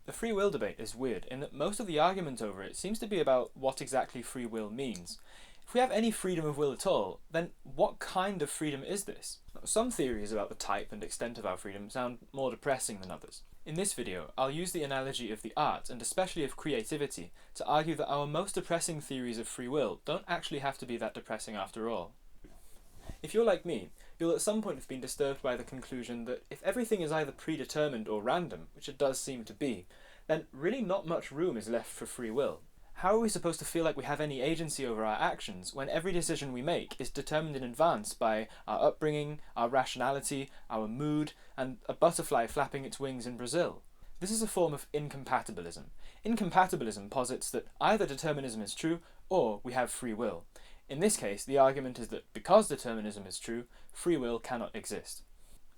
The free will debate is weird in that most of the argument over it seems to be about what exactly free will means. If we have any freedom of will at all, then what kind of freedom is this? Some theories about the type and extent of our freedom sound more depressing than others. In this video, I'll use the analogy of the arts, and especially of creativity, to argue that our most depressing theories of free will don't actually have to be that depressing after all. If you're like me, you'll at some point have been disturbed by the conclusion that if everything is either predetermined or random, which it does seem to be, then really not much room is left for free will. How are we supposed to feel like we have any agency over our actions when every decision we make is determined in advance by our upbringing, our rationality, our mood, and a butterfly flapping its wings in Brazil? This is a form of incompatibilism. Incompatibilism posits that either determinism is true or we have free will. In this case, the argument is that because determinism is true, free will cannot exist.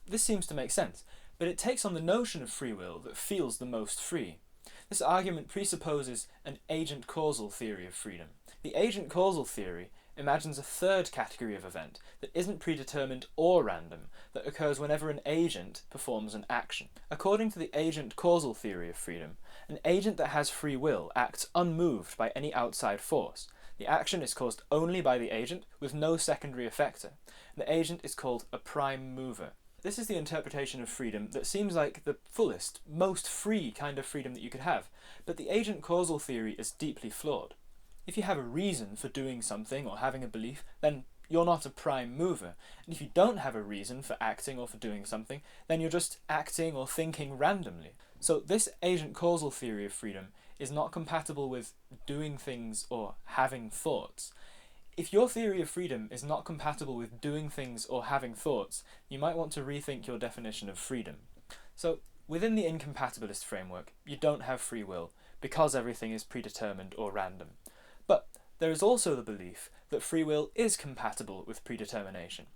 This seems to make sense, but it takes on the notion of free will that feels the most free. This argument presupposes an agent-causal theory of freedom. The agent-causal theory imagines a third category of event that isn't predetermined or random, that occurs whenever an agent performs an action. According to the agent-causal theory of freedom, an agent that has free will acts unmoved by any outside force. The action is caused only by the agent, with no secondary effector. The agent is called a prime mover. This is the interpretation of freedom that seems like the fullest, most free kind of freedom that you could have, but the agent-causal theory is deeply flawed. If you have a reason for doing something or having a belief, then you're not a prime mover, and if you don't have a reason for acting or for doing something, then you're just acting or thinking randomly. So this agent-causal theory of freedom is not compatible with doing things or having thoughts. If your theory of freedom is not compatible with doing things or having thoughts, you might want to rethink your definition of freedom. So, within the incompatibilist framework, you don't have free will, because everything is predetermined or random. But there is also the belief that free will is compatible with predetermination.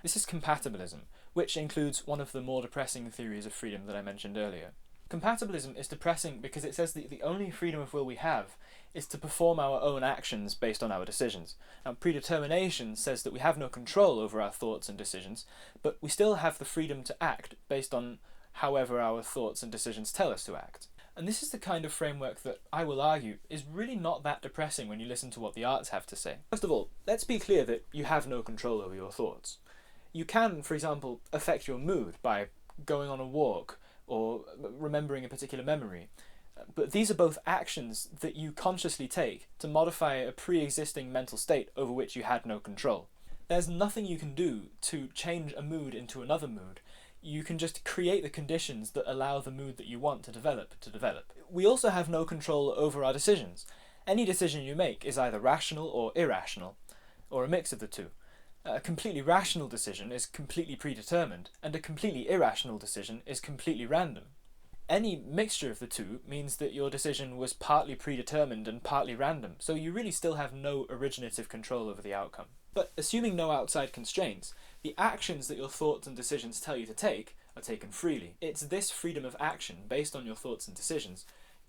This is compatibilism, which includes one of the more depressing theories of freedom that I mentioned earlier. Compatibilism is depressing because it says that the only freedom of will we have is to perform our own actions based on our decisions. Now, predetermination says that we have no control over our thoughts and decisions, but we still have the freedom to act based on however our thoughts and decisions tell us to act. And this is the kind of framework that I will argue is really not that depressing when you listen to what the arts have to say. First of all, let's be clear that you have no control over your thoughts. You can, for example, affect your mood by going on a walk or remembering a particular memory. But these are both actions that you consciously take to modify a pre-existing mental state over which you had no control. There's nothing you can do to change a mood into another mood. You can just create the conditions that allow the mood that you want to develop. We also have no control over our decisions. Any decision you make is either rational or irrational, or a mix of the two. A completely rational decision is completely predetermined, and a completely irrational decision is completely random. Any mixture of the two means that your decision was partly predetermined and partly random, so you really still have no originative control over the outcome. But assuming no outside constraints, the actions that your thoughts and decisions tell you to take are taken freely. It's this freedom of action, based on your thoughts and decisions,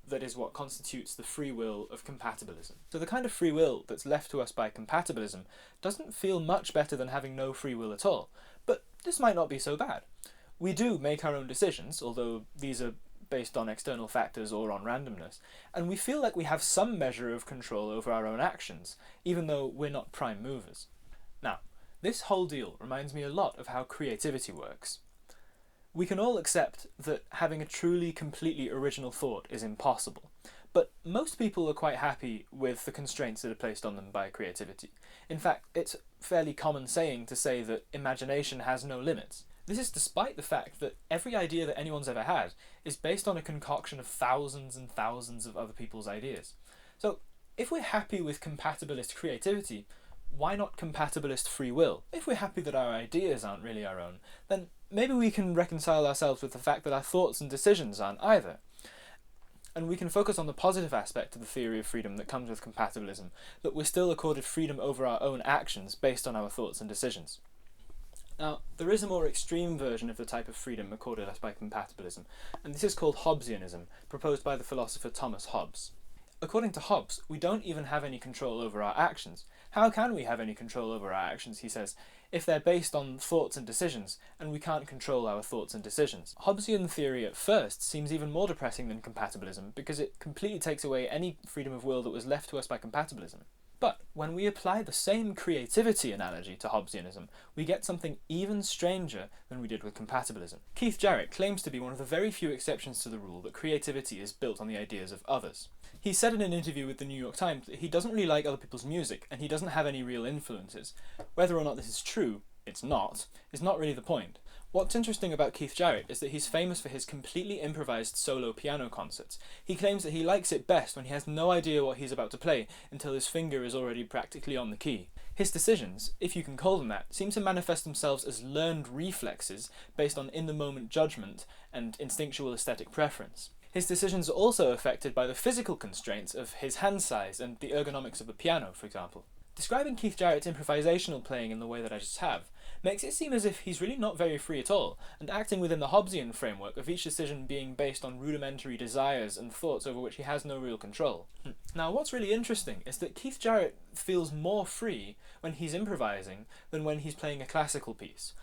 that is what constitutes the free will of compatibilism. So the kind of free will that's left to us by compatibilism doesn't feel much better than having no free will at all, but this might not be so bad. We do make our own decisions, although these are based on external factors or on randomness, and we feel like we have some measure of control over our own actions, even though we're not prime movers. Now, this whole deal reminds me a lot of how creativity works. We can all accept that having a truly, completely original thought is impossible, but most people are quite happy with the constraints that are placed on them by creativity. In fact, it's a fairly common saying to say that imagination has no limits. This is despite the fact that every idea that anyone's ever had is based on a concoction of thousands and thousands of other people's ideas. So, if we're happy with compatibilist creativity, why not compatibilist free will? If we're happy that our ideas aren't really our own, then maybe we can reconcile ourselves with the fact that our thoughts and decisions aren't either. And we can focus on the positive aspect of the theory of freedom that comes with compatibilism, that we're still accorded freedom over our own actions based on our thoughts and decisions. Now, there is a more extreme version of the type of freedom accorded us by compatibilism, and this is called Hobbesianism, proposed by the philosopher Thomas Hobbes. According to Hobbes, we don't even have any control over our actions. How can we have any control over our actions, he says, if they're based on thoughts and decisions, and we can't control our thoughts and decisions. Hobbesian theory at first seems even more depressing than compatibilism, because it completely takes away any freedom of will that was left to us by compatibilism. But when we apply the same creativity analogy to Hobbesianism, we get something even stranger than we did with compatibilism. Keith Jarrett claims to be one of the very few exceptions to the rule that creativity is built on the ideas of others. He said in an interview with the New York Times that he doesn't really like other people's music, and he doesn't have any real influences. Whether or not this is true, is not really the point. What's interesting about Keith Jarrett is that he's famous for his completely improvised solo piano concerts. He claims that he likes it best when he has no idea what he's about to play until his finger is already practically on the key. His decisions, if you can call them that, seem to manifest themselves as learned reflexes based on in-the-moment judgment and instinctual aesthetic preference. His decisions are also affected by the physical constraints of his hand size and the ergonomics of the piano, for example. Describing Keith Jarrett's improvisational playing in the way that I just have makes it seem as if he's really not very free at all, and acting within the Hobbesian framework of each decision being based on rudimentary desires and thoughts over which he has no real control. Now, what's really interesting is that Keith Jarrett feels more free when he's improvising than when he's playing a classical piece.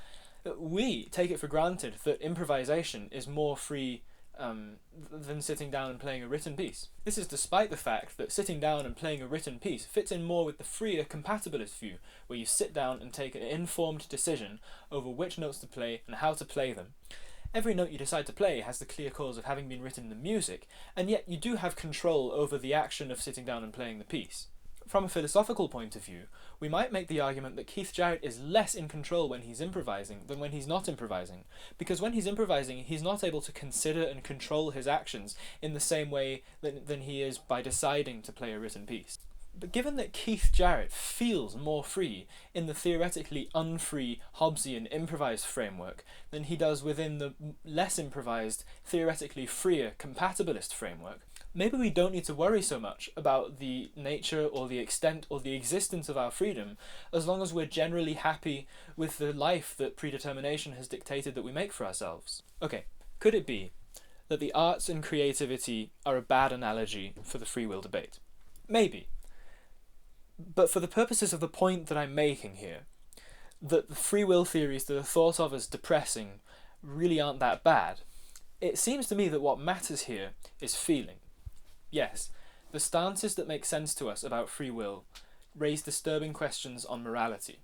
We take it for granted that improvisation is more free than sitting down and playing a written piece. This is despite the fact that sitting down and playing a written piece fits in more with the freer compatibilist view, where you sit down and take an informed decision over which notes to play and how to play them. Every note you decide to play has the clear cause of having been written in the music, and yet you do have control over the action of sitting down and playing the piece. From a philosophical point of view, we might make the argument that Keith Jarrett is less in control when he's improvising than when he's not improvising, because when he's improvising, he's not able to consider and control his actions in the same way than he is by deciding to play a written piece. But given that Keith Jarrett feels more free in the theoretically unfree Hobbesian improvised framework than he does within the less improvised, theoretically freer compatibilist framework, maybe we don't need to worry so much about the nature or the extent or the existence of our freedom, as long as we're generally happy with the life that predetermination has dictated that we make for ourselves. Okay, could it be that the arts and creativity are a bad analogy for the free will debate? Maybe. But for the purposes of the point that I'm making here, that the free will theories that are thought of as depressing really aren't that bad, it seems to me that what matters here is feeling. Yes, the stances that make sense to us about free will raise disturbing questions on morality,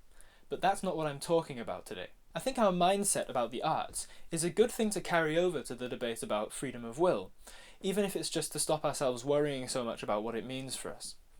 but that's not what I'm talking about today. I think our mindset about the arts is a good thing to carry over to the debate about freedom of will, even if it's just to stop ourselves worrying so much about what it means for us.